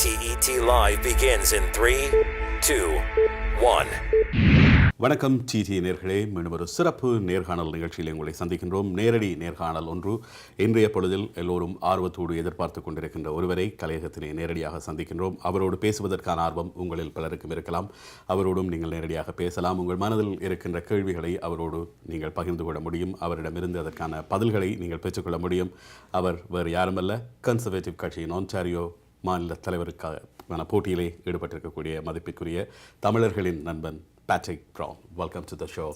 TET Live begins in 3, 2, 1. வணக்கம் DD நேர்களே, மீண்டும் ஒரு சிறப்பு நேர்காணல் நிகழ்ச்சியில் உங்களை சந்திக்கின்றோம். நேரடி நேர்காணல் ஒன்று. இன்றைய பொழுதில் எல்லோரும் ஆர்வத்தோடு எதிர்பார்த்து கொண்டிருக்கின்ற ஒருவரை கலையகத்திலே நேரடியாக சந்திக்கின்றோம். அவரோடு பேசுவதற்கான ஆர்வம் உங்களில் பலருக்கும் இருக்கலாம். அவரோடும் நீங்கள் நேரடியாக பேசலாம். உங்கள் மனதில் இருக்கின்ற கேள்விகளை அவரோடு நீங்கள் பகிர்ந்து கொள்ள முடியும். அவரிடமிருந்து அதற்கான பதில்களை நீங்கள் பெற்றுக்கொள்ள முடியும். அவர் வேறு யாருமல்ல, கன்சர்வேட்டிவ் கட்சியின் ஆன்டாரியோ மாநில தலைவருக்கான போட்டியிலே ஈடுபட்டிருக்கக்கூடிய மதிப்பிற்குரிய தமிழர்களின் நண்பன் Patrick Brown. Welcome to the show.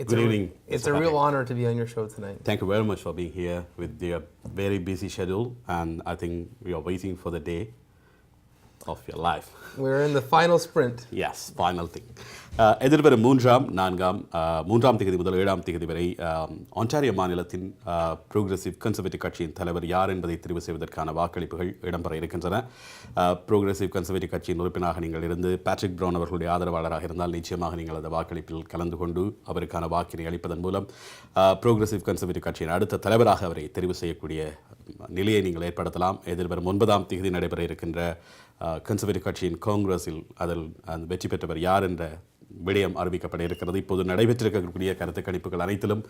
Good evening. It's a real honor to be on your show tonight. Thank you very much for being here with your very busy schedule, and I think we are waiting for the day of your life. We're in the final sprint. Yes, final thing. எதிர்வரும் மூன்றாம் தேதி முதல் 7ஆம் தேதி வரை Ontario மாநிலத்தின் progressive conservative கட்சியின் தலைவர் யார் என்பதை தெரிவு செய்வதற்கான வாக்களிப்புகள் இடம்பெற இருக்கின்றன. ப்ரோக்ரெசிவ் கன்சர்வேட்டிவ் கட்சியின் உறுப்பினராக நீங்கள் இருந்து பேட்ரிக் ப்ரவுன் அவர்களுடைய ஆதரவாளராக இருந்தால் நிச்சயமாக நீங்கள் அந்த வாக்களிப்பில் கலந்து கொண்டு அவருக்கான வாக்கினை அளிப்பதன் மூலம் ப்ரோக்ரெசிவ் கன்சர்வேட்டிவ் கட்சியின் அடுத்த தலைவராக அவரை தெரிவு செய்யக்கூடிய நிலையை நீங்கள் ஏற்படுத்தலாம். எதிர்வரும் 9ஆம் தேதி நடைபெற இருக்கின்ற கன்சர்வேட்டிவ் கட்சியின் காங்கிரஸில் அதில் வெற்றி பெற்றவர் யார் என்ற விடயம் அறிவிக்கப்பட இருக்கிறது. இப்போது நடைபெற்றிருக்கக்கூடிய கருத்து கணிப்புகள் அனைத்திலும்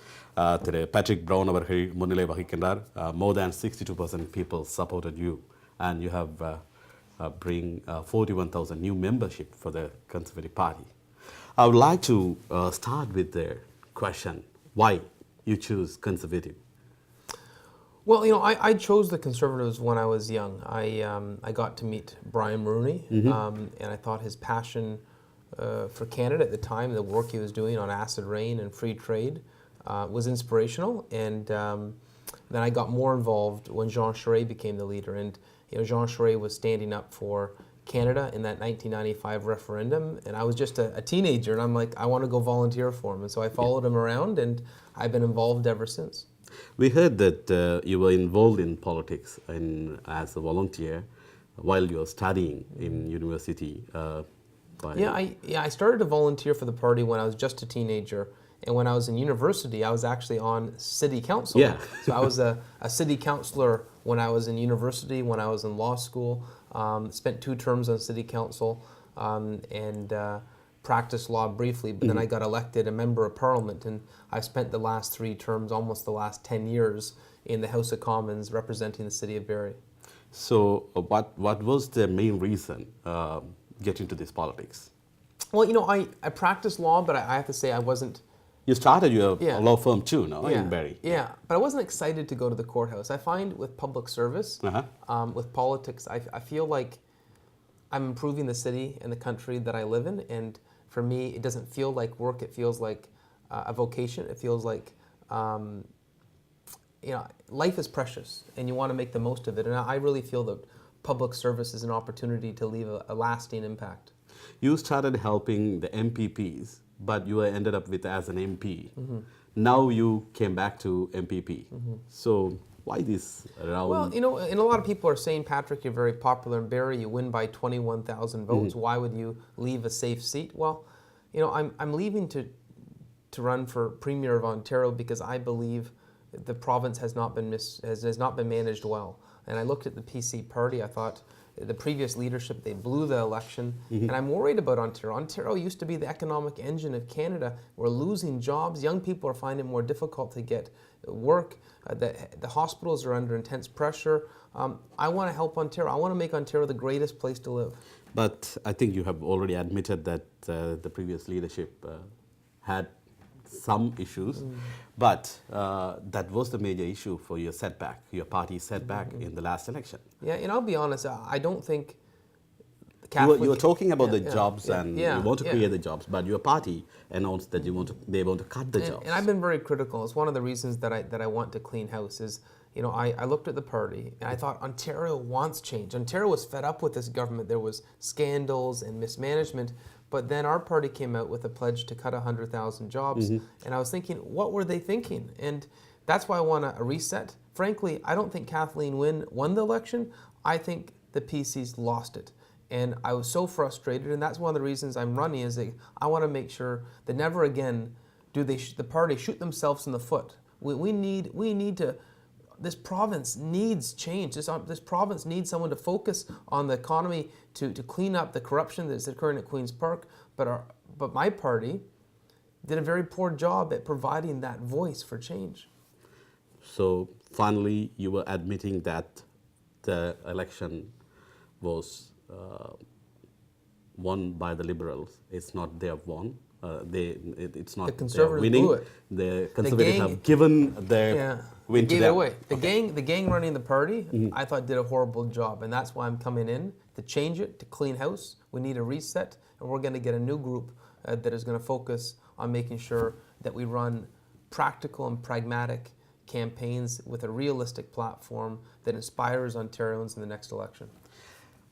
திரு பேட்ரிக் ப்ரவுன் அவர்கள் முன்னிலை வகிக்கின்றார். More than 62% people supported you and you have bring 41,000 new membership for the Conservative Party. I would like to start with the question, why you choose Conservative? Well, you know, I chose the Conservatives when I was young. I got to meet Brian Mulroney, and I thought his passion for Canada at the time, the work he was doing on acid rain and free trade, was inspirational. And then I got more involved when Jean Charest became the leader. And you know, Jean Charest was standing up for Canada in that 1995 referendum, and I was just a teenager, and I'm like, I want to go volunteer for him. And so I followed him around, and I've been involved ever since. We heard that you were involved in politics as a volunteer while you were studying in university. I started to volunteer for the party when I was just a teenager, and when I was in university, I was actually on city council. Yeah. So I was a city councillor when I was in university, when I was in law school, spent 2 terms on city council, and practiced law briefly, but then I got elected a member of parliament, and I've spent the last 3 terms, almost the last 10 years, in the House of Commons representing the city of Barrie. So what was the main reason get into this politics? Well, you know, I practiced law, but I have to say I wasn't... You started your law firm too, no? Yeah, In Barrie. Yeah, but I wasn't excited to go to the courthouse. I find with public service, with politics, I feel like I'm improving the city and the country that I live in, and for me, it doesn't feel like work. It feels like a vocation. It feels like, you know, life is precious, and you want to make the most of it. And I really feel that public service is an opportunity to leave a lasting impact. You started helping the MPPs, but you ended up with as an MP. Now you came back to MPP. So why this round? Well, you know, and a lot of people are saying, Patrick, you're very popular in Barrie. You win by 21,000 votes. Why would you leave a safe seat? Well, you know, I'm leaving to run for Premier of Ontario because I believe the province has not been managed well. And I looked at the PC party. I thought the previous leadership, they blew the election. And I'm worried about Ontario. Ontario used to be the economic engine of Canada. We're losing jobs. Young people are finding it more difficult to get work. The hospitals are under intense pressure. I want to help Ontario. I want to make Ontario the greatest place to live. But I think you have already admitted that the previous leadership had some issues, but that was the major issue for your setback, your party's setback in the last election. Yeah, and I'll be honest, I don't think you were talking about the jobs and you want to create the jobs, but your party announced that they want to cut the jobs. And I've been very critical. It's one of the reasons that I want to clean house is, you know, I looked at the party and I thought Ontario wants change. Ontario was fed up with this government. There was scandals and mismanagement. But then our party came out with a pledge to cut 100,000 jobs. And I was thinking, what were they thinking? And that's why I want a reset. Frankly, I don't think Kathleen Wynne won the election. I think the PCs lost it. And I was so frustrated, and that's one of the reasons I'm running, is that I want to make sure that never again do the party shoot themselves in the foot. We need to this province needs change. This province needs someone to focus on the economy to clean up the corruption that's occurring at Queen's Park. But my party did a very poor job at providing that voice for change. So finally, you were admitting that the election was won by the Liberals. It's not they have won. It's not The Conservatives winning. blew it. The Conservatives have given their win to gave them. it away. The gang running the party, I thought did a horrible job, and that's why I'm coming in to change it, to clean house. We need a reset, and we're going to get a new group that is going to focus on making sure that we run practical and pragmatic campaigns with a realistic platform that inspires Ontarians in the next election.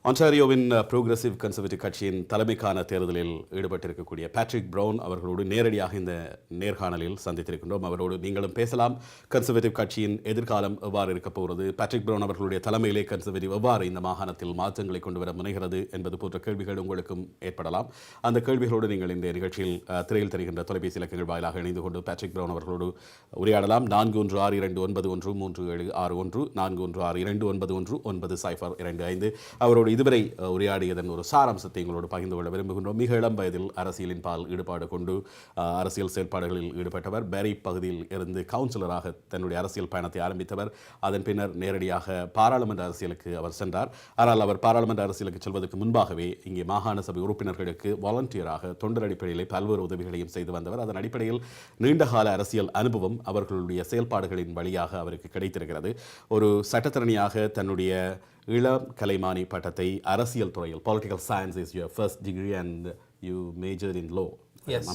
ஆன்டாரியோவின் progressive conservative கட்சியின் தலைமைக்கான தேர்தலில் ஈடுபட்டிருக்கக்கூடிய Patrick brown அவர்களோடு நேரடியாக இந்த நேர்காணலில் சந்தித்திருக்கின்றோம். அவரோடு நீங்களும் பேசலாம். கன்சர்வேட்டிவ் கட்சியின் எதிர்காலம் எவ்வாறு இருக்கப் போகிறது, பேட்ரிக் பிரவுன் அவர்களுடைய தலைமையிலே கன்சர்வேட்டிவ் எவ்வாறு இந்த மாகாணத்தில் மாற்றங்களை கொண்டு வர முனைகிறது என்பது போன்ற கேள்விகள் உங்களுக்கும் ஏற்படலாம். அந்த கேள்விகளோடு நீங்கள் இந்த நிகழ்ச்சியில் திரையில் தெரிகின்ற தொலைபேசி இலக்கங்கள் வாயிலாக இணைந்து கொண்டு பேட்ரிக் பிரவுன் அவர்களோடு உரையாடலாம். 4162911761 4162911925 அவரோடு இதுவரை உரையாடியதன் ஒரு சாராம்சத்தை எங்களோடு பகிர்ந்து கொள்ள விரும்புகின்றோம். மிக இளம் வயதில் அரசியலின் பால் ஈடுபாடு கொண்டு அரசியல் செயல்பாடுகளில் ஈடுபட்டவர். பெரி பகுதியில் இருந்து கவுன்சிலராக தன்னுடைய அரசியல் பயணத்தை ஆரம்பித்தவர். அதன் பின்னர் நேரடியாக பாராளுமன்ற அரசியலுக்கு அவர் சென்றார். ஆனால் அவர் பாராளுமன்ற அரசியலுக்கு செல்வதற்கு முன்பாகவே இங்கே மாகாண சபை உறுப்பினர்களுக்கு வாலண்டியராக தொண்டர் அடிப்படையில் பல்வேறு உதவிகளையும் செய்து வந்தவர். அதன் அடிப்படையில் நீண்டகால அரசியல் அனுபவம் அவர்களுடைய செயல்பாடுகளின் வழியாக அவருக்கு கிடைத்திருக்கிறது. ஒரு சட்டத்தரணியாக தன்னுடைய இளம் கலைமானி பட்டத்தை அரசியல் துறையில், political science is your first degree and you majored in law. Yes.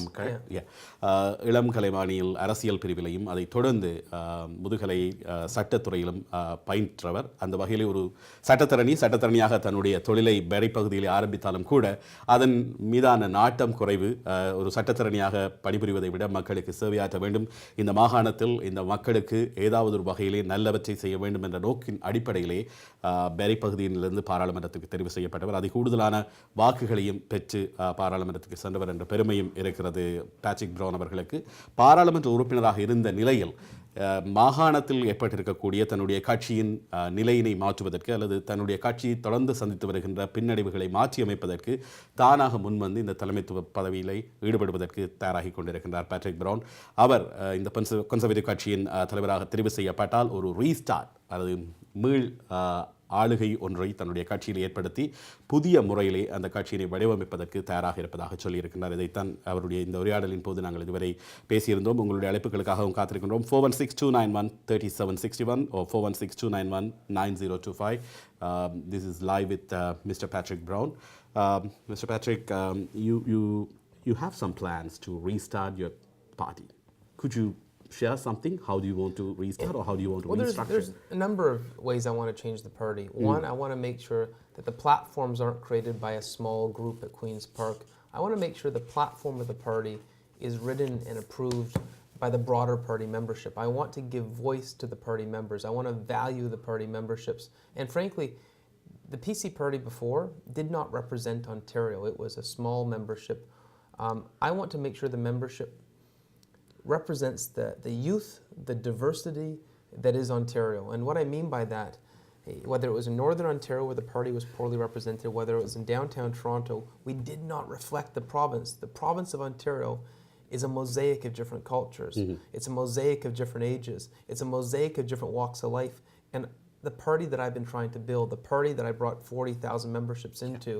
இளம் கலைமானியில் அரசியல் பிரிவிலையும் அதை தொடர்ந்து முதுகலை சட்டத்துறையிலும் பயின்றவர். அந்த வகையில் ஒரு சட்டத்தரணியாக தன்னுடைய தொழிலை பெரி பகுதியில் ஆரம்பித்தாலும் கூட அதன் மீதான நாட்டம் குறைவு. ஒரு சட்டத்தரணியாக பணிபுரிவதை விட மக்களுக்கு சேவையாற்ற வேண்டும், இந்த மாகாணத்தில் இந்த மக்களுக்கு ஏதாவது ஒரு வகையிலே நல்லவற்றை செய்ய வேண்டும் என்ற நோக்கின் அடிப்படையிலே பெரி பகுதியிலிருந்து பாராளுமன்றத்துக்கு தெரிவு செய்யப்பட்டவர். அதை கூடுதலான வாக்குகளையும் பெற்று பாராளுமன்றத்துக்கு சென்றவர் என்ற பெருமையும் இருக்கிறது பேட்ரிக் பிரவுன் அவர்களுக்கு. பாராளுமன்ற உறுப்பினராக இருந்த நிலையில் மாகாணத்தில் ஏற்பட்டிருக்கக்கூடிய தன்னுடைய கட்சியின் நிலையினை மாற்றுவதற்கு அல்லது தன்னுடைய கட்சி தொடர்ந்து சந்தித்து வருகின்ற பின்னடைவுகளை மாற்றியமைப்பதற்கு தானாக முன்வந்து இந்த தலைமைத்துவ பதவியிலே ஈடுபடுவதற்கு தயாராகி கொண்டிருக்கின்றார் பேட்ரிக் பிரவுன். அவர் இந்த கன்சர்வேட்டிவ் கட்சியின் தலைவராக தெரிவு செய்யப்பட்டால் ஒரு ரீஸ்டார்ட் அல்லது மீள் ஆளுகை ஒன்றை தன்னுடைய கட்சியில் ஏற்படுத்தி புதிய முறையிலே அந்த கட்சியினை வடிவமைப்பதற்கு தயாராக இருப்பதாக சொல்லியிருக்கிறார். இதைத்தான் அவருடைய இந்த உரையாடலின் போது நாங்கள் இதுவரை பேசியிருந்தோம். உங்களுடைய அழைப்புகளுக்காகவும் காத்திருக்கின்றோம். 4162913761 or 4162919025. This is live with Mr. Patrick Brown. Mr. Patrick, you have some plans to restart your party. Could you share something? How do you want to restart, or how do you want to restructure? There's a number of ways I want to change the party. One, I want to make sure that the platforms aren't created by a small group at Queen's Park. I want to make sure the platform of the party is written and approved by the broader party membership. I want to give voice to the party members. I want to value the party memberships. And frankly, the PC party before did not represent Ontario. It was a small membership. I want to make sure the membership represents the youth, the diversity that is Ontario. And what I mean by that, whether it was in Northern Ontario where the party was poorly represented, whether it was in downtown Toronto, we did not reflect the province. The province of Ontario is a mosaic of different cultures. It's a mosaic of different ages. It's a mosaic of different walks of life. And the party that I've been trying to build, the party that I brought 40,000 memberships into,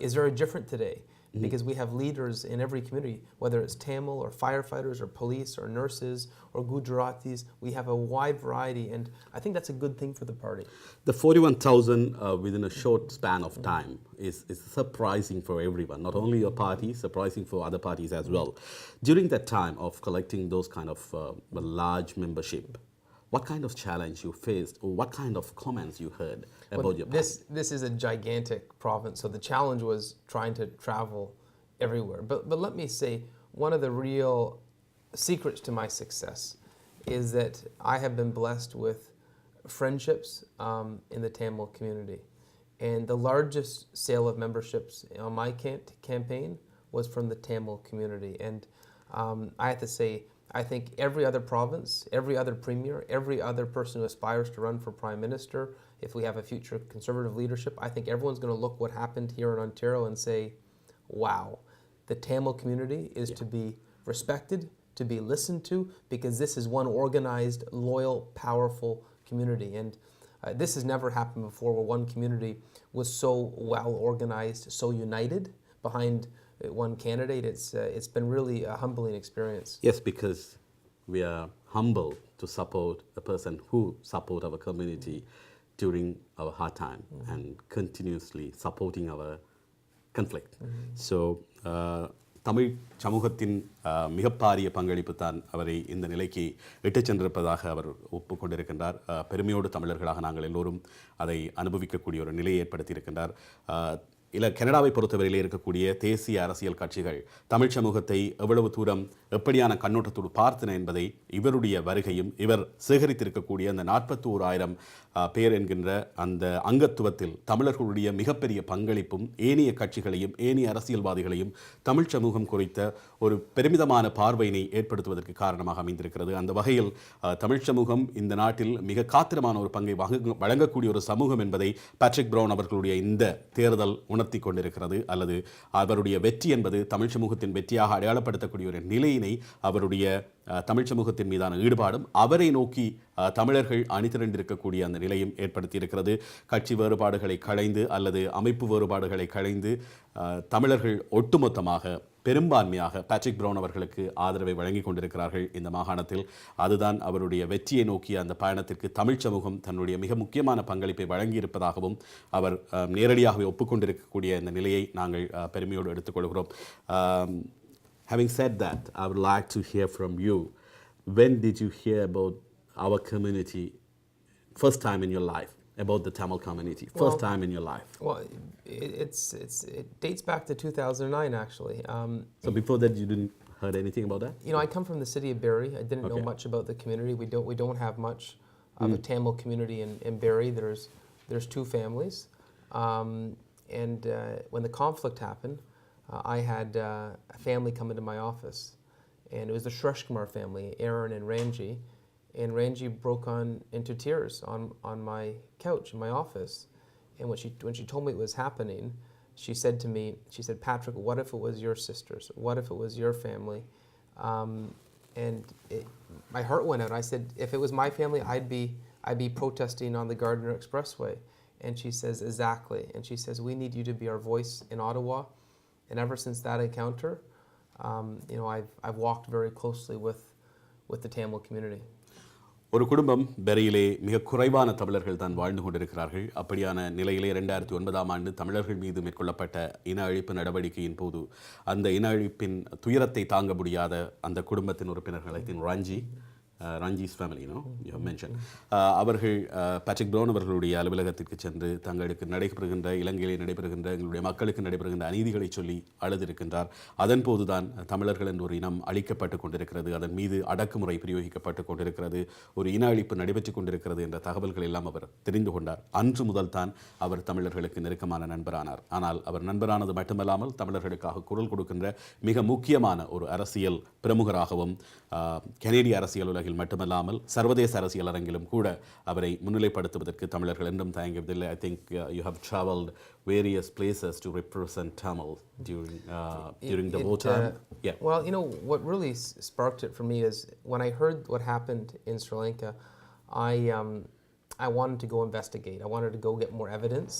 is very different today. Because we have leaders in every community, whether it's Tamil or firefighters or police or nurses or Gujaratis. We have a wide variety, and I think that's a good thing for the party. The 41,000 within a short span of time is surprising for everyone, not only your party, surprising for other parties as well. During that time of collecting those kind of large membership, what kind of challenge you faced, or what kind of comments you heard about your party? This is a gigantic province, so the challenge was trying to travel everywhere. But let me say, one of the real secrets to my success is that I have been blessed with friendships in the Tamil community. And the largest sale of memberships on my campaign was from the Tamil community. And I have to say, I think every other province, every other premier, every other person who aspires to run for prime minister, if we have a future Conservative leadership, I think everyone's going to look what happened here in Ontario and say, wow, the Tamil community is to be respected, to be listened to, because this is one organized, loyal, powerful community. And this has never happened before, where one community was so well organized, so united behind one candidate. It's been really a humbling experience. Yes, because we are humble to support a person who support our community during our hard time and continuously supporting our conflict. So Tamil சமூகத்தின் மிகப்பாரிய பங்களிப்பு தான் அவரை இந்த நிலைக்கு இட்டுச் சென்றிருப்பதாக அவர் ஒப்புக்கொண்டிருக்கின்றார். பெருமையோடு தமிழர்களாக நாங்கள் எல்லோரும் அதை அனுபவிக்கக்கூடிய ஒரு நிலையை ஏற்படுத்தியிருக்கின்றார். கனடாவை பொறுத்தவரையிலே இருக்கக்கூடிய தேசிய அரசியல் கட்சிகள் தமிழ் சமூகத்தை எவ்வளவு தூரம் எப்படியான கண்ணோட்டத்தோடு பார்த்தன என்பதை இவருடைய வருகையும் இவர் சேகரித்திருக்கக்கூடிய அந்த 41,000 பேர் என்கின்ற அந்த அங்கத்துவத்தில் தமிழர்களுடைய மிகப்பெரிய பங்களிப்பும் ஏனைய கட்சிகளையும் ஏனைய அரசியல்வாதிகளையும் தமிழ் சமூகம் குறித்த ஒரு பெருமிதமான பார்வையினை ஏற்படுத்துவதற்கு காரணமாக அமைந்திருக்கிறது. அந்த வகையில் தமிழ் சமூகம் இந்த நாட்டில் மிக காத்திரமான ஒரு பங்கை வழங்கக்கூடிய ஒரு சமூகம் என்பதை பேட்ரிக் பிரவுன் அவர்களுடைய இந்த தேர்தல் உணர்த்தி கொண்டிருக்கிறது. அல்லது அவருடைய வெற்றி என்பது தமிழ் சமூகத்தின் வெற்றியாக அடையாளப்படுத்தக்கூடிய ஒரு நிலையினை அவருடைய தமிழ் சமூகத்தின் மீதான ஈடுபாடும் அவரை நோக்கி தமிழர்கள் அணிதிரண்டிருக்கக்கூடிய அந்த நிலையும் ஏற்படுத்தியிருக்கிறது. கட்சி வேறுபாடுகளை களைந்து அல்லது அமைப்பு வேறுபாடுகளை களைந்து தமிழர்கள் ஒட்டுமொத்தமாக பெரும்பான்மையாக பேட்ரிக் பிரவுன் அவர்களுக்கு ஆதரவை வழங்கி கொண்டிருக்கிறார்கள் இந்த மாகாணத்தில். அதுதான் அவருடைய வெற்றியை நோக்கிய அந்த பயணத்திற்கு தமிழ் சமூகம் தன்னுடைய மிக முக்கியமான பங்களிப்பை வழங்கியிருப்பதாகவும் அவர் நேரடியாகவே ஒப்புக்கொண்டிருக்கக்கூடிய இந்த நிலையை நாங்கள் பெருமையோடு எடுத்துக்கொள்கிறோம். Having said that, I would like to hear from you. When did you hear about our community first time in your life, about the Tamil community, first time in your life? Well, it dates back to 2009, actually. So before that, you didn't heard anything about that? You know, I come from the city of Barrie. I didn't know much about the community. We don't have much of a Tamil community in Barrie. There's two families, and when the conflict happened, I had a family come into my office, and it was the Shreshkumar family, Aaron and Ranji. And Ranji broke into tears on my couch in my office. And when she told me it was happening, she said to me, Patrick, what if it was your sisters? What if it was your family? And my heart went out. I said, if it was my family, I'd be protesting on the Gardiner Expressway. And she says, exactly. And she says, we need you to be our voice in Ottawa. And ever since that encounter, you know, I've walked very closely with the Tamil community. ஒரு குடும்பம் பெரியிலே மிக குறைவான தமிழர்கள் தான் வாழ்ந்து கொண்டிருக்கிறார்கள். அப்படியான நிலையிலே 2009ஆம் ஆண்டு தமிழர்கள் மீது மேற்கொள்ளப்பட்ட இன அழிப்பு நடவடிக்கையின் போது அந்த இன அழிப்பின் துயரத்தை தாங்க முடியாத அந்த குடும்பத்தின் உறுப்பினர்கள் Ranji's family, you have mentioned. அவர்கள் பேட்ரிக் பிரவுன் அவர்களுடைய அலுவலகத்திற்கு சென்று தங்களுக்கு நடைபெறுகின்ற இலங்கையிலே நடைபெறுகின்ற எங்களுடைய மக்களுக்கு நடைபெறுகின்ற அநீதிகளை சொல்லி அழுதிருக்கின்றார். அதன் போதுதான் தமிழர்கள் என்ற ஒரு இனம் அழிக்கப்பட்டு கொண்டிருக்கிறது, அதன் மீது அடக்குமுறை பிரயோகிக்கப்பட்டு கொண்டிருக்கிறது, ஒரு இன அழிப்பு நடைபெற்றுக் கொண்டிருக்கிறது என்ற தகவல்கள் எல்லாம் அவர் தெரிந்து கொண்டார். அன்று முதல் தான் அவர் தமிழர்களுக்கு நெருக்கமான நண்பரானார். ஆனால் அவர் நண்பரானது மட்டுமல்லாமல் தமிழர்களுக்காக குரல் கொடுக்கின்ற மிக முக்கியமான ஒரு அரசியல் பிரமுகராகவும் கனேடிய அரசியல் உலகில் மட்டுமல்லாமல் சர்வதேச அரசியல் அரங்கிலும் கூட அவரை முன்னிலைப்படுத்துவதற்கு தமிழர்கள் என்றும் தயங்கவில்லை. I think you have traveled various places to represent Tamil during the war time. Well, you know, what really sparked it for me is when I heard what happened in Sri Lanka, I wanted to go investigate. I wanted to go get more evidence.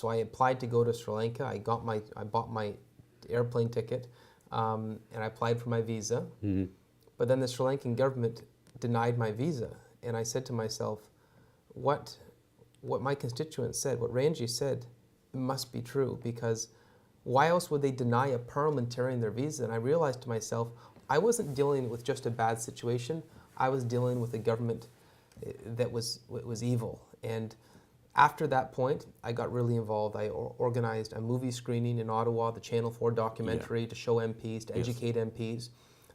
So I applied to go to Sri Lanka. I bought my airplane ticket, and I applied for my visa. But then the Sri Lankan government denied my visa. And I said to myself, what my constituents said, what Ranji said, must be true, because why else would they deny a parliamentarian their visa? And I realized to myself, I wasn't dealing with just a bad situation. I was dealing with a government that was evil. And after that point, I got really involved. I organized a movie screening in Ottawa, the Channel 4 documentary to show MPs, to educate MPs.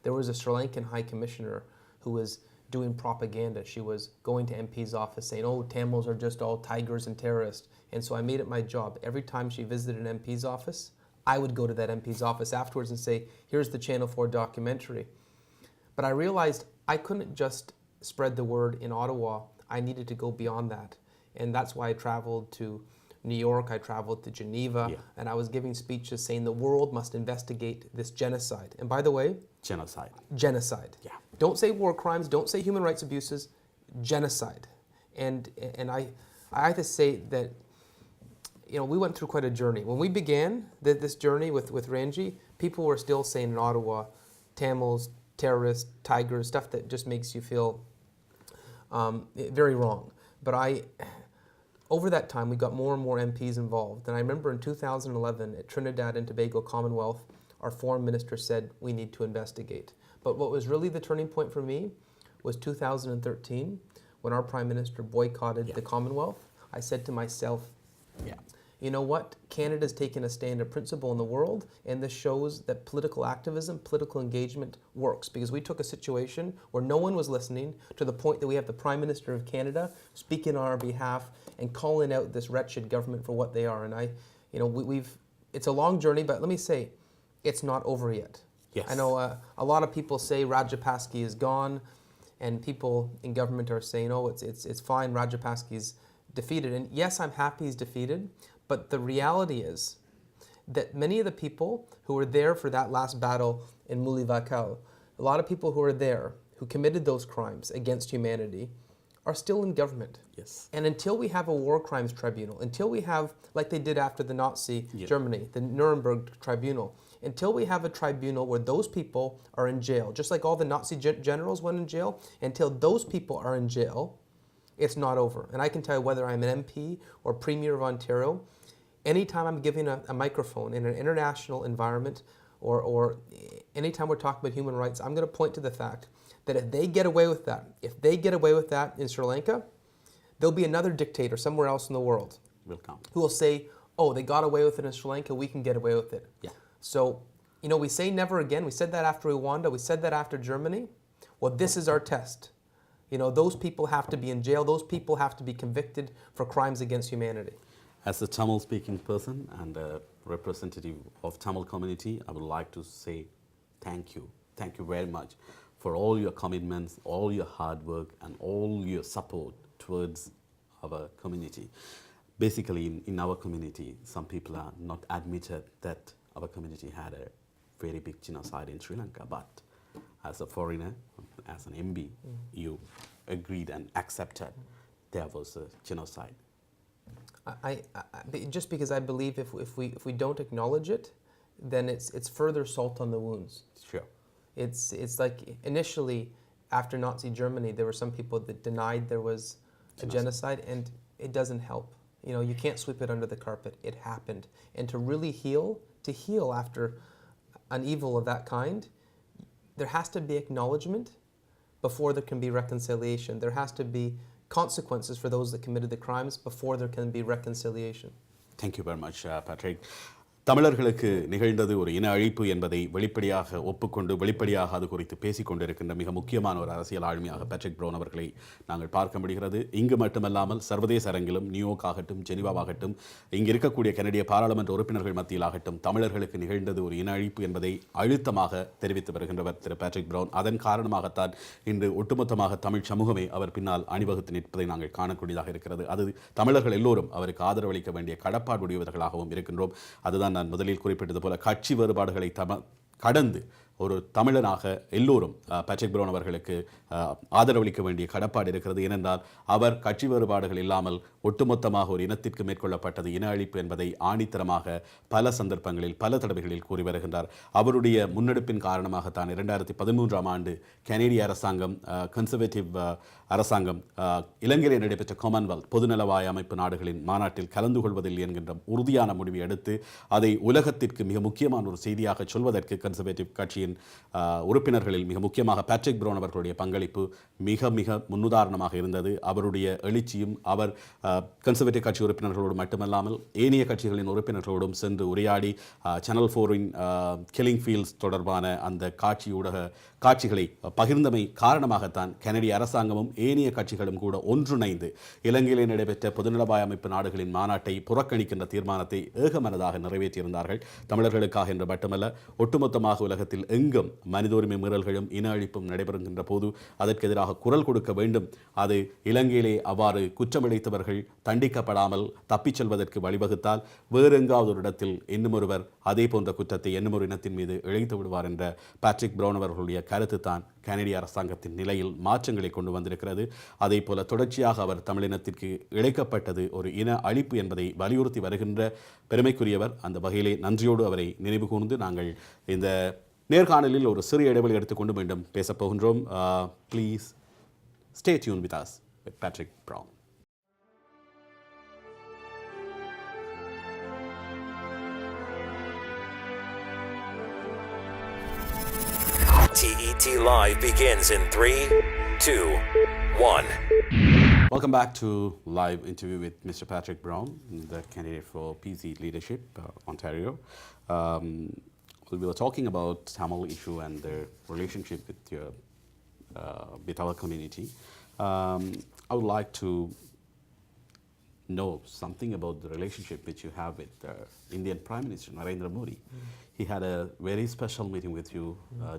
There was a Sri Lankan High Commissioner who was doing propaganda. She was going to MP's office saying, oh, Tamils are just all tigers and terrorists. And so I made it my job. Every time she visited an MP's office, I would go to that MP's office afterwards and say, here's the Channel 4 documentary. But I realized I couldn't just spread the word in Ottawa. I needed to go beyond that. And that's why I traveled to New York, I traveled to Geneva, and I was giving speeches saying the world must investigate this genocide. And by the way, genocide. Yeah. Don't say war crimes, don't say human rights abuses, genocide. And I have to say that, you know, we went through quite a journey. When we began this journey with Ranji, people were still saying in Ottawa, Tamils, terrorists, tigers, stuff that just makes you feel very wrong. But over that time, we got more and more MPs involved. And I remember in 2011 at Trinidad and Tobago Commonwealth, our foreign minister said, we need to investigate. But what was really the turning point for me was 2013, when our prime minister boycotted the Commonwealth. I said to myself, you know what? Canada's taken a stand of principle in the world, and this shows that political activism, political engagement works, because we took a situation where no one was listening to the point that we have the Prime Minister of Canada speaking on our behalf and calling out this wretched government for what they are. And it's a long journey, but let me say, it's not over yet. Yes. I know a lot of people say Rajapaksa is gone, and people in government are saying, oh, it's fine, Rajapaksa's defeated. And yes, I'm happy he's defeated, but the reality is that many of the people who were there for that last battle in Mulivakal, a lot of people who were there, who committed those crimes against humanity, are still in government. Yes. And until we have a war crimes tribunal, until we have, like they did after the Nazi Germany, the Nuremberg tribunal, until we have a tribunal where those people are in jail, just like all the Nazi generals went in jail, until those people are in jail, it's not over. And I can tell you, whether I'm an MP or Premier of Ontario, anytime I'm giving a microphone in an international environment, or anytime we're talking about human rights, I'm going to point to the fact that if they get away with that in Sri Lanka, there'll be another dictator somewhere else in the world who will say, oh, they got away with it in Sri Lanka, we can get away with it. Yeah. So, you know, we say never again. We said that after Rwanda, we said that after Germany. Well, this is our test. You know, those people have to be in jail. Those people have to be convicted for crimes against humanity. As a Tamil-speaking person and a representative of Tamil community, I would like to say thank you. Thank you very much for all your commitments, all your hard work, and all your support towards our community. Basically, in our community, some people are not admitted that our community had a very big genocide in Sri Lanka, but as a foreigner, as an MB, you agreed and accepted there was a genocide. Just because I believe if we don't acknowledge it, then it's further salt on the wounds. Sure. It's like initially after Nazi Germany, there were some people that denied there was a genocide, and it doesn't help. You know, you can't sweep it under the carpet. It happened, and to really heal after an evil of that kind, there has to be acknowledgement before there can be reconciliation. There has to be consequences for those that committed the crimes before there can be reconciliation. Thank you very much, Patrick. தமிழர்களுக்கு நிகழ்ந்தது ஒரு இன அழிப்பு என்பதை வெளிப்படையாக ஒப்புக்கொண்டு வெளிப்படையாக அது குறித்து பேசிக் கொண்டிருக்கின்ற மிக முக்கியமான ஒரு அரசியல் ஆளுமையாக பேட்ரிக் ப்ரவுன் அவர்களை நாங்கள் பார்க்க முடிகிறது. இங்கு மட்டுமல்லாமல் சர்வதேச அரங்கிலும் நியூயார்க் ஆகட்டும், ஜெனீவாவாகட்டும், இங்கு இருக்கக்கூடிய கனடிய பாராளுமன்ற உறுப்பினர்கள் மத்தியிலாகட்டும் தமிழர்களுக்கு நிகழ்ந்தது ஒரு இன அழிப்பு என்பதை அழுத்தமாக தெரிவித்து வருகின்றவர் திரு பேட்ரிக் ப்ரவுன். அதன் காரணமாகத்தான் இன்று ஒட்டுமொத்தமாக தமிழ் சமூகமே அவர் பின்னால் அணிவகுத்து நிற்பதை நாங்கள் காணக்கூடியதாக இருக்கிறது. அது தமிழர்கள் எல்லோரும் அவருக்கு ஆதரவளிக்க வேண்டிய கடப்பாடுடையவர்களாகவும் இருக்கின்றோம். அதுதான் நான் முதலில் குறிப்பிட்டது போல கட்சி வேறுபாடுகளை கடந்து ஒரு தமிழனாக எல்லோரும் பேட்ரிக் ப்ரவுன் அவர்களுக்கு ஆதரவளிக்க வேண்டிய கடப்பாடு இருக்கிறது. ஏனென்றால் அவர் கட்சி வேறுபாடுகள் இல்லாமல் ஒட்டுமொத்தமாக ஒரு இனத்திற்கு மேற்கொள்ளப்பட்டது இன அழிப்பு என்பதை ஆணித்தரமாக பல சந்தர்ப்பங்களில் பல தடவைகளில் கூறி வருகின்றார். அவருடைய முன்னெடுப்பின் காரணமாகத்தான் 2013ஆம் ஆண்டு கனேடிய அரசாங்கம், கன்சர்வேட்டிவ் அரசாங்கம், இலங்கையில் நடைபெற்ற காமன்வெல்த் பொதுநலவாய அமைப்பு நாடுகளின் மாநாட்டில் கலந்து கொள்வதில்லை என்கின்ற உறுதியான முடிவை எடுத்து அதை உலகத்திற்கு மிக முக்கியமான ஒரு செய்தியாக சொல்வதற்கு கன்சர்வேட்டிவ் கட்சியின் உறுப்பினர்களில் மிக முக்கியமாக பேட்ரிக் ப்ரவுன் அவர்களுடைய பங்களிப்பு மிக மிக முன்னுதாரணமாக இருந்தது. அவருடைய எழுச்சியும் அவர் கன்சர்வேட்டிவ் கட்சி உறுப்பினர்களோடு மட்டுமல்லாமல் ஏனைய கட்சிகளின் உறுப்பினர்களோடும் சென்று உரையாடி சேனல் 4இன் கில்லிங் ஃபீல்ட்ஸ் தொடர்பான அந்த காட்சிகளை பகிர்ந்தமை காரணமாகத்தான் கனடிய அரசாங்கமும் ஏனைய கட்சிகளும் கூட ஒன்றிணைந்து இலங்கையிலே நடைபெற்ற பொதுநலவாய அமைப்பு நாடுகளின் மாநாட்டை புறக்கணிக்கின்ற தீர்மானத்தை ஏகமனதாக நிறைவேற்றியிருந்தார்கள். தமிழர்களுக்காக என்று மட்டுமல்ல, ஒட்டுமொத்தமாக உலகத்தில் எங்கும் மனித உரிமை மீறல்களும் இன அழிப்பும் நடைபெறுகின்ற போது அதற்கு எதிராக குரல் கொடுக்க வேண்டும். அது இலங்கையிலே அவ்வாறு குற்றமிழைத்தவர்கள் தண்டிக்கப்படாமல் தப்பிச் செல்வதற்கு வழிவகுத்தால் வேறு எங்காவது ஒரு இடத்தில் இன்னும் ஒருவர் அதே போன்ற குற்றத்தை இன்னும் ஒரு இனத்தின் மீது இழைத்து விடுவார் என்ற பேட்ரிக் பிரவுன் அவர்களுடைய கருத்து தான் கனடிய அரசாங்கத்தின் நிலையில் மாற்றங்களை கொண்டு வந்திருக்கிறது. அதே போல தொடர்ச்சியாக அவர் தமிழினத்திற்கு இழைக்கப்பட்டது ஒரு இன அழிப்பு என்பதை வலியுறுத்தி வருகின்ற பெருமைக்குரியவர். அந்த வகையிலே நன்றியோடு அவரை நினைவு கூர்ந்து நாங்கள் இந்த நேர்காணலில் ஒரு சிறிய இடைவெளி எடுத்துக்கொண்டு மீண்டும் பேசப் போகின்றோம். Please stay tune with us with Patrick brown. TET Live begins in 3, 2, 1. Welcome back to live interview with Mr. Patrick Brown, the candidate for PC leadership, Ontario. We were talking about Tamil issue and the relationship with our community. I would like to know something about the relationship which you have with Indian Prime Minister Narendra Modi. He had a very special meeting with you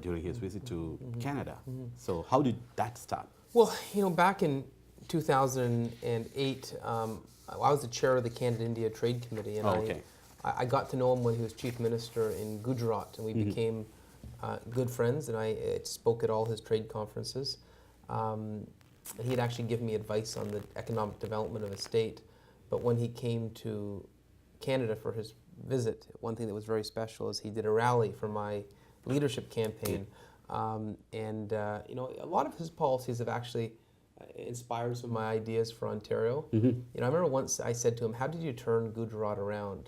during his visit to Canada. So how did that start? Well, back in 2008, I was the chair of the Canada-India Trade Committee, and I got to know him when he was chief minister in Gujarat, and we became good friends, and I spoke at all his trade conferences. He had actually given me advice on the economic development of his state, but when he came to Canada for his visit, one thing that was very special is he did a rally for my leadership campaign, and a lot of his policies have actually inspired some of my ideas for Ontario. I remember once I said to him, "How did you turn Gujarat around?"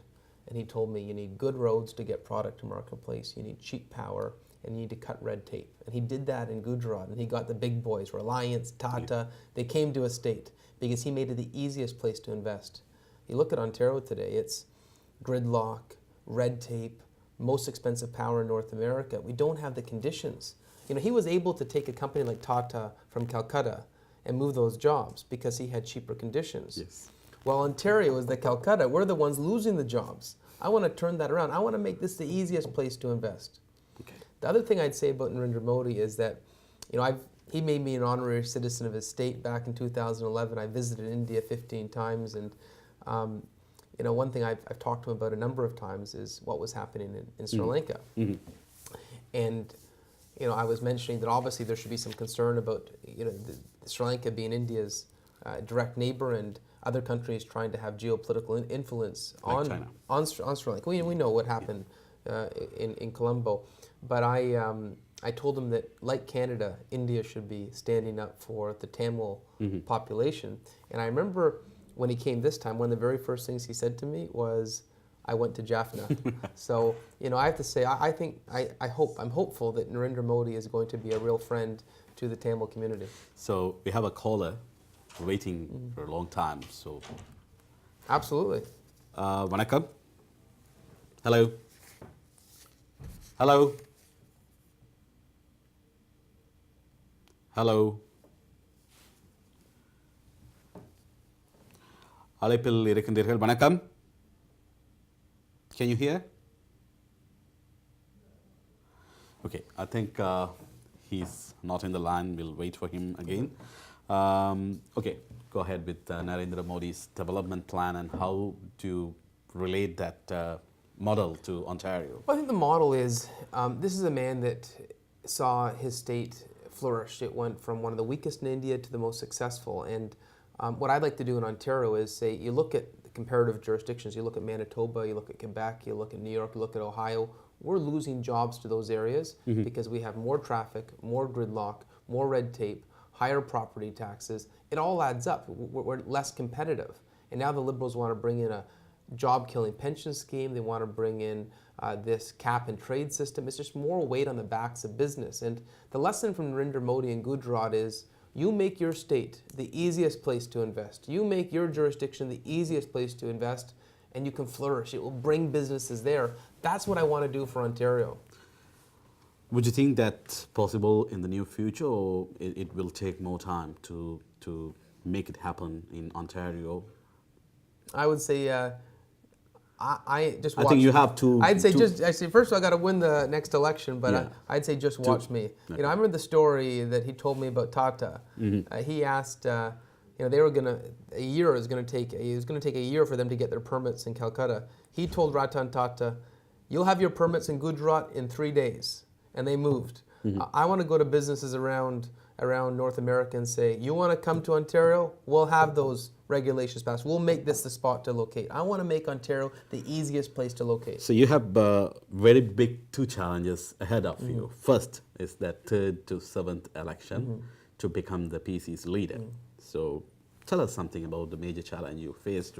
And he told me, "You need good roads to get product to marketplace, you need cheap power, and you need to cut red tape." And he did that in Gujarat, and he got the big boys, Reliance, Tata, they came to his state because he made it the easiest place to invest. You look at Ontario today, it's gridlock, red tape, most expensive power in North America. We don't have the conditions. He was able to take a company like Tata from Calcutta and move those jobs because he had cheaper conditions. Yes. Well, Ontario is the Calcutta. We're the ones losing the jobs. I want to turn that around. I want to make this the easiest place to invest. Okay. The other thing I'd say about Narendra Modi is that, he made me an honorary citizen of his state back in 2011. I visited India 15 times, and one thing I've talked to him about a number of times is what was happening in Sri Lanka. And I was mentioning that obviously there should be some concern about Sri Lanka being India's direct neighbor and other countries trying to have geopolitical influence on Sri Lanka. We know what happened in Colombo, but I told him that, like Canada, India should be standing up for the Tamil population. And I remember when he came this time, one of the very first things he said to me was, "I went to Jaffna." So, I have to say, I'm hopeful that Narendra Modi is going to be a real friend to the Tamil community. So we have a caller waiting for a long time. So, absolutely. Vanakkam. Hello. Hello. Hello. அழைப்பில் இருக்கின்றீர்கள். வணக்கம். Can you hear? Okay, I think he's not in the line. We'll wait for him again. Okay, go ahead with Narendra Modi's development plan and how to relate that model to Ontario. Well, I think the model is, this is a man that saw his state flourish. It went from one of the weakest in India to the most successful. And what I'd like to do in Ontario is say, you look at the comparative jurisdictions, you look at Manitoba, you look at Quebec, you look at New York, you look at Ohio, we're losing jobs to those areas because we have more traffic, more gridlock, more red tape, higher property taxes. It all adds up. We're less competitive. And now the Liberals want to bring in a job-killing pension scheme. They want to bring in this cap-and-trade system. It's just more weight on the backs of business. And the lesson from Narendra Modi and Gujarat is, you make your state the easiest place to invest. You make your jurisdiction the easiest place to invest, and you can flourish. It will bring businesses there. That's what I want to do for Ontario. Would you think that's possible in the near future, or it will take more time to make it happen in Ontario? I would say I just I watch think you me. have to. I'd say first of all, I got to win the next election, but Yeah. I'd say just watch me. Okay. You know, I remember the story that he told me about Tata. He asked, they were gonna it was gonna take a year for them to get their permits in Calcutta. He told Ratan Tata, "You'll have your permits in Gujarat in 3 days," and they moved. I want to go to businesses around North America and say, "You want to come to Ontario? We'll have those regulations passed. We'll make this the spot to locate." I want to make Ontario the easiest place to locate. So you have very big two challenges ahead of you. First is that 3rd to 7th election to become the PC's leader. So tell us something about the major challenge you faced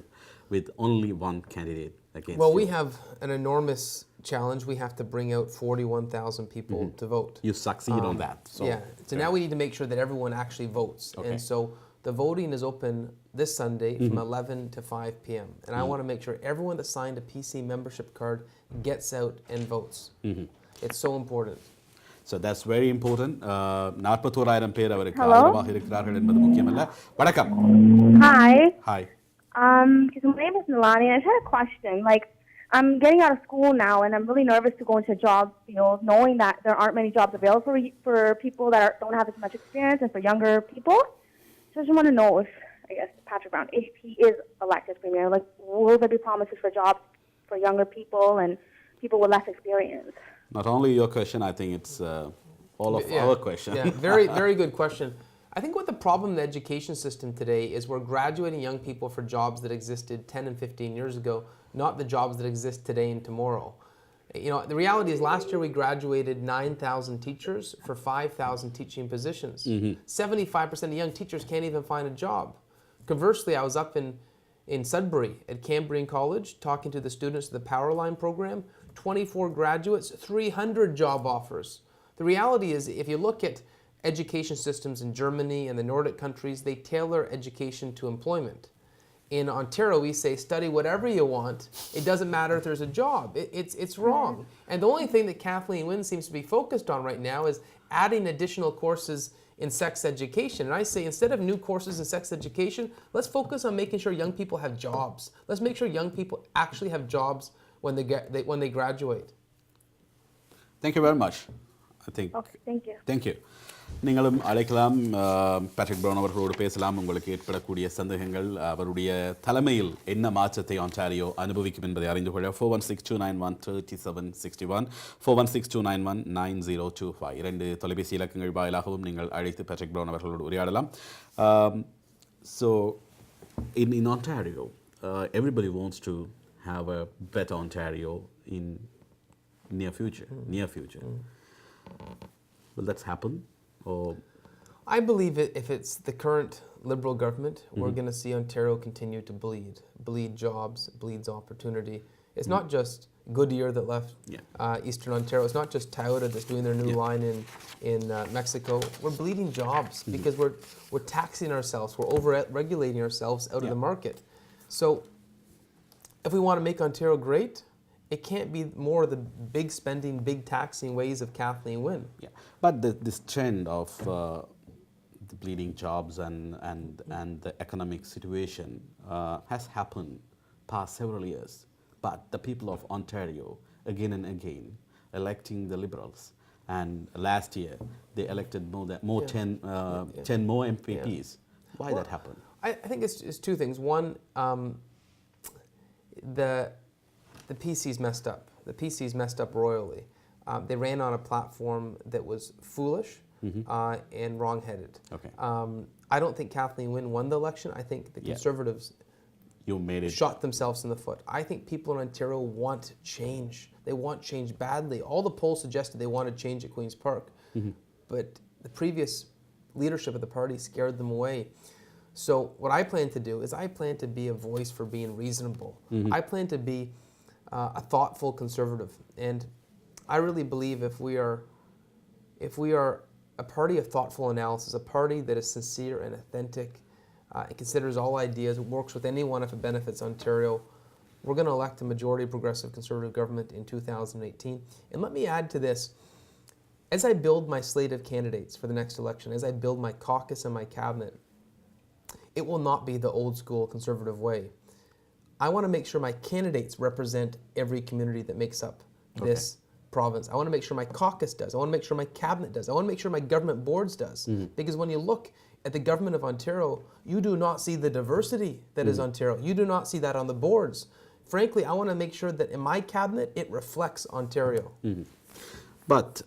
with only one candidate against Well, you. we have an enormous challenge. We have to bring out 41,000 people to vote. You succeed on that. So, So now we need to make sure that everyone actually votes. Okay. And so the voting is open this Sunday from 11 to 5 p.m. And I want to make sure everyone that signed a PC membership card gets out and votes. It's so important. So that's very important. 40,000 பேர் அவருக்கு Hello? ஆதரவாக இருக்கிறார்கள் என்பது முக்கியமல்ல. வணக்கம். Hi. Hi. My name is Nalani, and I just had a question. Like, I'm getting out of school now, and I'm really nervous to go into a job field, knowing that there aren't many jobs available for people that don't have as much experience and for younger people. So I just want to know if, I guess, Patrick Brown, if he is elected premier, like, will there be promises for jobs for younger people and people with less experience? Not only your question, I think it's all of our question. Yeah, very, very good question. I think what the problem in the education system today is we're graduating young people for jobs that existed 10 and 15 years ago, not the jobs that exist today and tomorrow. You know, the reality is last year we graduated 9,000 teachers for 5,000 teaching positions. 75% of young teachers can't even find a job. Conversely, I was up in Sudbury at Cambrian College talking to the students of the Powerline program, 24 graduates, 300 job offers. The reality is if you look at education systems in Germany and the Nordic countries, they tailor education to employment. In Ontario, we say study whatever you want. It doesn't matter if there's a job. It's wrong. And the only thing that Kathleen Wynne seems to be focused on right now is adding additional courses in sex education. And I say instead of new courses in sex education, let's focus on making sure young people have jobs. Let's make sure young people actually have jobs when they graduate. Thank you very much. I think. Okay, thank you. Thank you. நீங்களும் அழைக்கலாம் Patrick brown அவர்களோடு பேசலாம். உங்களுக்கு ஏற்படக்கூடிய சந்தேகங்கள் அவருடைய தலைமையில் என்ன மாற்றத்தை ஆன்டாரியோ அனுபவிக்கும் என்பதை அறிந்து கொள்ள 4162913761 4162919025 2 தொலைபேசி இலக்கங்கள் வாயிலாகவும் நீங்கள் அழைத்து பேட்ரிக் ப்ரவுன் அவர்களோடு உரையாடலாம். So in Ontario, everybody wants to have a better Ontario in near future. Will that happen? Or I believe if it's the current Liberal government, we're going to see Ontario continue to bleed jobs, bleeds opportunity. It's not just Goodyear that left Eastern Ontario. It's not just Toyota that's doing their new line in Mexico. We're bleeding jobs because we're taxing ourselves. We're over-regulating ourselves out of the market. So if we want to make Ontario great, it can't be more the big spending, big taxing ways of Kathleen Wynne. yeah, but this trend of the bleeding jobs and the economic situation has happened past several years. But the people of Ontario again and again electing the Liberals, and last year they elected 10 more MPPs. Why that happened? I think it's two things. One, the PCs messed up. The PCs messed up royally. They ran on a platform that was foolish and wrong-headed. Okay. I don't think Kathleen Wynne won the election. I think the Conservatives shot themselves in the foot. I think people in Ontario want change. They want change badly. All the polls suggested they wanted change at Queen's Park. But the previous leadership of the party scared them away. So what I plan to do is I plan to be a voice for being reasonable. I plan to be a thoughtful conservative, and I really believe if we are a party of thoughtful analysis, a party that is sincere and authentic, it considers all ideas, it works with anyone if it benefits Ontario, we're going to elect a majority progressive conservative government in 2018. And let me add to this, as I build my slate of candidates for the next election, as I build my caucus and my cabinet, it will not be the old school conservative way. I want to make sure my candidates represent every community that makes up this province. I want to make sure my caucus does. I want to make sure my cabinet does. I want to make sure my government boards does. Because when you look at the government of Ontario, you do not see the diversity that is Ontario. You do not see that on the boards. Frankly, I want to make sure that in my cabinet, it reflects Ontario. But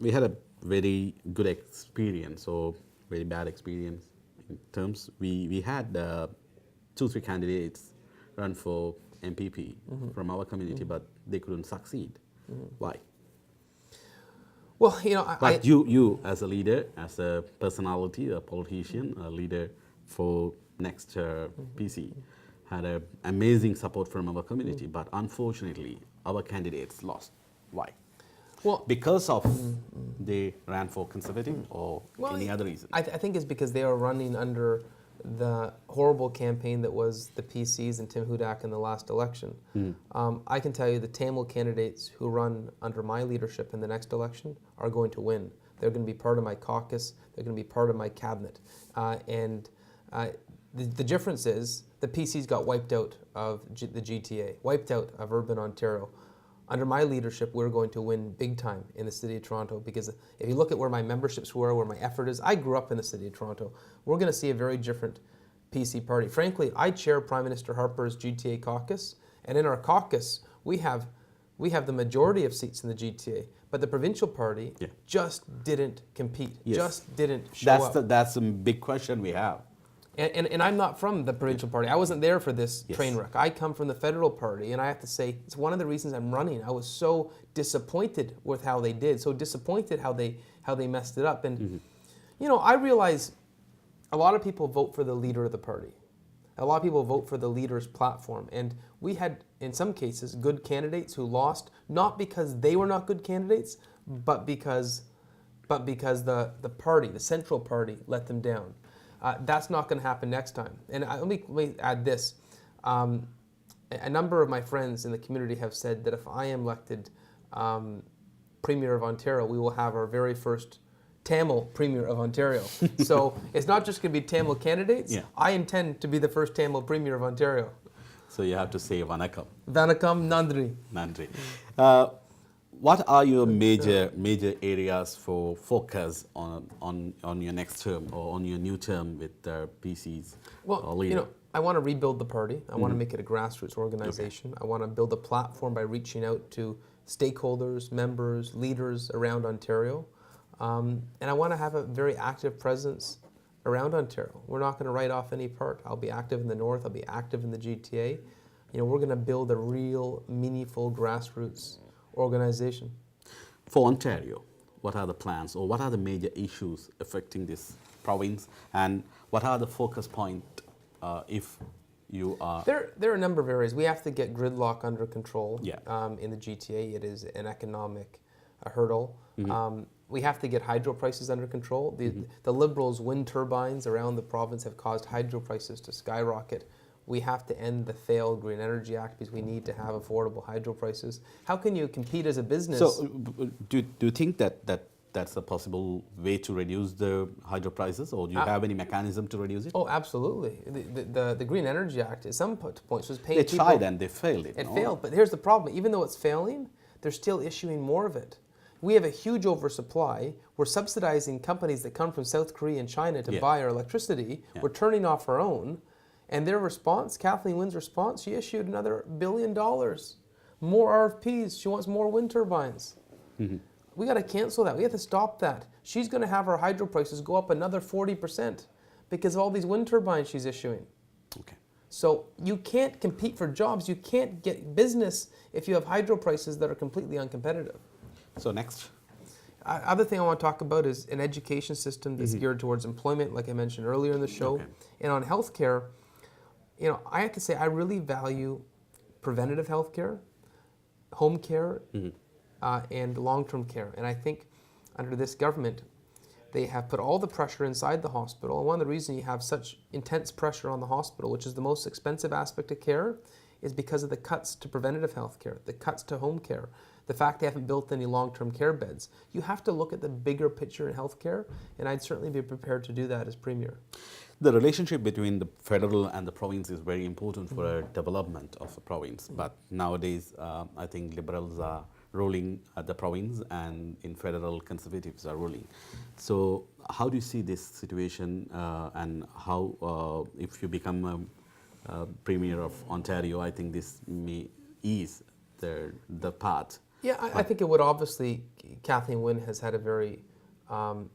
we had a very good experience or very bad experience in terms. We had 2-3 candidates run for MPP from our community, but they couldn't succeed. Why? Well, you know, But you as a leader, as a personality, a politician, a leader for next PC, had an amazing support from our community, but unfortunately, our candidates lost. Why? Well, Because of they ran for Conservative or any other reason? I think it's because they are running under the horrible campaign that was the PCs and Tim Hudak in the last election. I can tell you the Tamil candidates who run under my leadership in the next election are going to win. They're going to be part of my caucus. They're going to be part of my cabinet. The difference is the PCs got wiped out of the GTA, wiped out of urban Ontario. Under my leadership, we're going to win big time in the City of Toronto, because if you look at where my memberships were, where my effort is, I grew up in the City of Toronto. We're going to see a very different PC party. Frankly, I chair Prime Minister Harper's GTA caucus, and in our caucus, we have the majority of seats in the GTA, but the provincial party just didn't compete, just didn't show up. That's a big question we have. And I'm not from the provincial party. I wasn't there for this train wreck. I come from the federal party, and I have to say, it's one of the reasons I'm running. I was so disappointed with how they did, so disappointed how they messed it up. And you know, I realize a lot of people vote for the leader of the party. A lot of people vote for the leader's platform. And we had, in some cases, good candidates who lost, not because they were not good candidates, but because the party, the central party, let them down. That's not going to happen next time. And let me add this. A number of my friends in the community have said that if I am elected Premier of Ontario, we will have our very first Tamil Premier of Ontario. So it's not just going to be Tamil candidates. I intend to be the first Tamil Premier of Ontario. So you have to say Vanakkam. Vanakkam, Nandri. Nandri. What are your major areas for focus on your next term or on your new term with PCs? Well, you know, I want to rebuild the party. I want to make it a grassroots organization. I want to build a platform by reaching out to stakeholders, members, leaders around Ontario. And I want to have a very active presence around Ontario. We're not going to write off any part. I'll be active in the North. I'll be active in the GTA. You know, we're going to build a real, meaningful grassroots organization. For Ontario, what are the plans or what are the major issues affecting this province, and what are the focus points if you are... There are a number of areas. We have to get gridlock under control in the GTA. It is an economic hurdle. We have to get hydro prices under control. The Liberals' wind turbines around the province have caused hydro prices to skyrocket. We have to end the failed Green Energy Act because we need to have affordable hydro prices. How can you compete as a business? So do you think that's a possible way to reduce the hydro prices, or do you have any mechanism to reduce it? Oh, absolutely. The Green Energy Act at some points was paying people... They tried and they failed it. It failed, but here's the problem. Even though it's failing, they're still issuing more of it. We have a huge oversupply. We're subsidizing companies that come from South Korea and China to buy our electricity. We're turning off our own. And their response, Kathleen Wynne's response, she issued another $1 billion. More RFPs. She wants more wind turbines. We got to cancel that. We have to stop that. She's going to have our hydro prices go up another 40% because of all these wind turbines she's issuing. Okay. So you can't compete for jobs. You can't get business if you have hydro prices that are completely uncompetitive. So next. Other thing I want to talk about is an education system that's geared towards employment, like I mentioned earlier in the show. Okay. And on healthcare, you know, I have to say I really value preventative healthcare, home care, and long-term care. And I think under this government, they have put all the pressure inside the hospital. And one of the reasons you have such intense pressure on the hospital, which is the most expensive aspect of care, is because of the cuts to preventative healthcare, the cuts to home care, the fact they haven't built any long-term care beds. You have to look at the bigger picture in healthcare, and I'd certainly be prepared to do that as Premier. The relationship between the federal and the province is very important for a development of a province. But nowadays, I think liberals are ruling at the province, and in federal conservatives are ruling. So, how do you see this situation, and how, if you become Premier of Ontario, I think this may ease the path. Yeah, I think it would. Obviously, Kathleen Wynne has had a very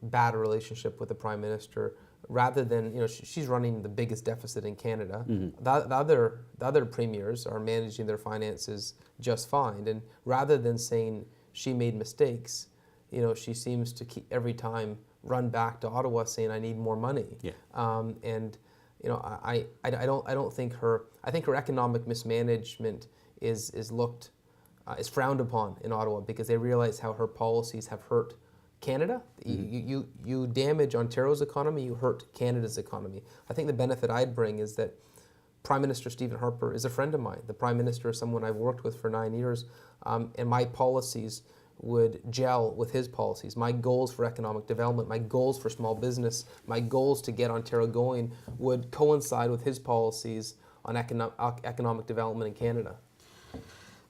bad relationship with the Prime Minister. Rather than, she's running the biggest deficit in Canada. The other premiers are managing their finances just fine. And rather than saying she made mistakes, she seems to keep every time run back to Ottawa saying I need more money. Yeah. I don't think I think her economic mismanagement is frowned upon in Ottawa because they realize how her policies have hurt Canada. You damage Ontario's economy, you hurt Canada's economy. I think the benefit I'd bring is that Prime Minister Stephen Harper is a friend of mine. The Prime Minister is someone I've worked with for 9 years, and my policies would gel with his policies. My goals for economic development, my goals for small business, my goals to get Ontario going would coincide with his policies on economic development in Canada.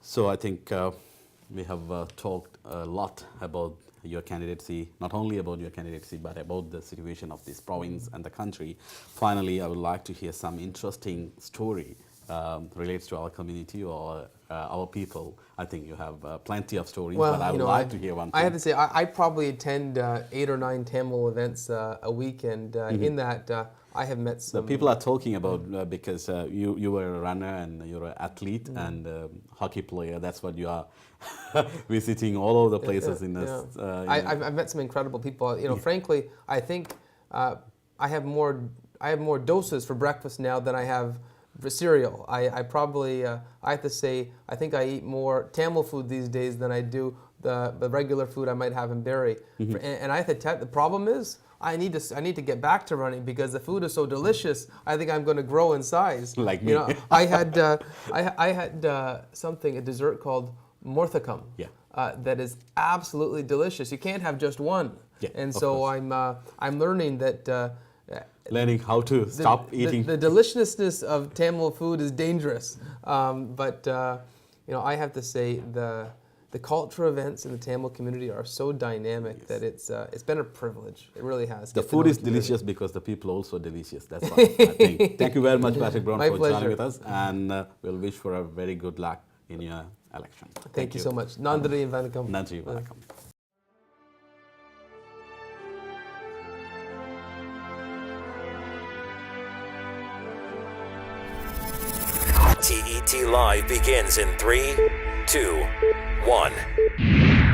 So I think we have talked a lot about your candidacy, not only about your candidacy, but about the situation of this province and the country. Finally, I would like to hear some interesting story relates to our community or our people. I think you have plenty of stories, but I would like to hear one. I have to say, I probably attend 8 or 9 Tamil events a week, and in that, I have met some... The people are talking about because you were a runner and you're an athlete and hockey player. That's what you are visiting all over the places in this. I've met some incredible people. Frankly, I think I have more doses for breakfast now than I have for cereal. I probably I have to say I think I eat more Tamil food these days than I do the regular food I might have in Barrie. And I have to tell the problem is I need to get back to running because the food is so delicious. I think I'm going to grow in size. Like me. I had a dessert called morthacum. Yeah. That is absolutely delicious. You can't have just one. Yeah, and so I'm learning that learning how to stop eating. The deliciousness of Tamil food is dangerous. But I have to say the culture events in the Tamil community are so dynamic that it's been a privilege. It really has. The food is delicious because the people are also delicious. That's why I think. Thank you very much, Patrick Brown, for joining with us, and we'll wish for a very good luck in your election. Thank you so much. Nandri and Vanakkam. Nandri, Vanakkam. TET Live begins in 3, 2, 1.